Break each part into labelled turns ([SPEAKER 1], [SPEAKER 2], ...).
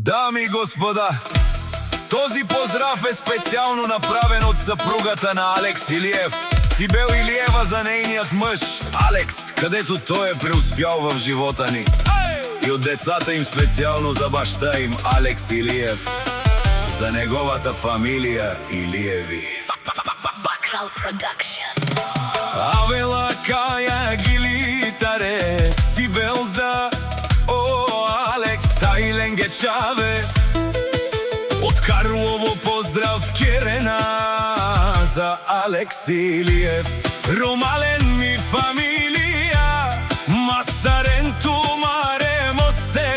[SPEAKER 1] Дами и господа, този поздрав е специално направен от съпругата на Алекс Илиев, Сибел Илиева, за нейният мъж Алекс, където той е преуспял в живота ни. И от децата им специално за баща им Алекс Илиев, за неговата фамилия Илиеви.
[SPEAKER 2] Backral Production.
[SPEAKER 1] Авела Кая Гилитаре, Сибел за Алекс Тайленге Чаве. От Карлово поздрав Керена за Алекс Илиев. Ромален ми фамилия, Мастарен Тумаре Мосте.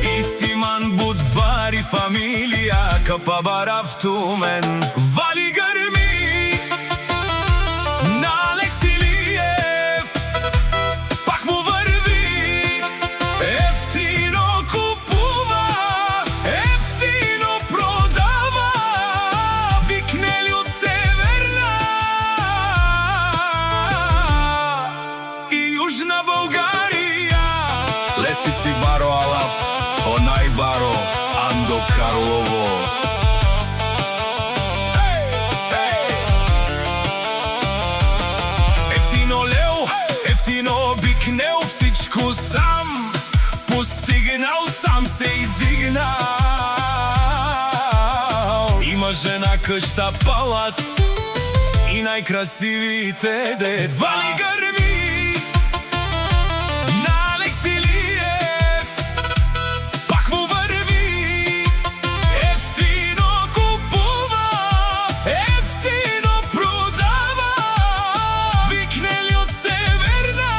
[SPEAKER 1] И Симан Будбари фамилия, Капабарав Тумен. Вали гърми на Алекс Илиев, пак му върви. Ефтино купува, ефтино продава. Викнели от Северна и Южна България. Леси си баро Алав, онай баро Андо Карлово. Ефтино бикнел, всичко сам постигнал, сам се издигнал. Има жена, къща, палат и най-красивите деца. Вали гърми на Алекс Илиев, пак му върви. Ефтино купува, ефтино продава. Викнели от Северна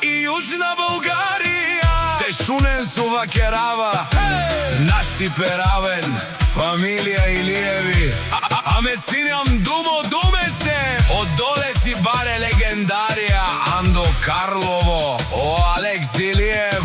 [SPEAKER 1] и Южна България. Тешунен сува керава, нашти перавен, фамилия Илиеви. Аме синям думо думесте, отдоле си баре легендария Андо Карлово. О, Алекс Илиев,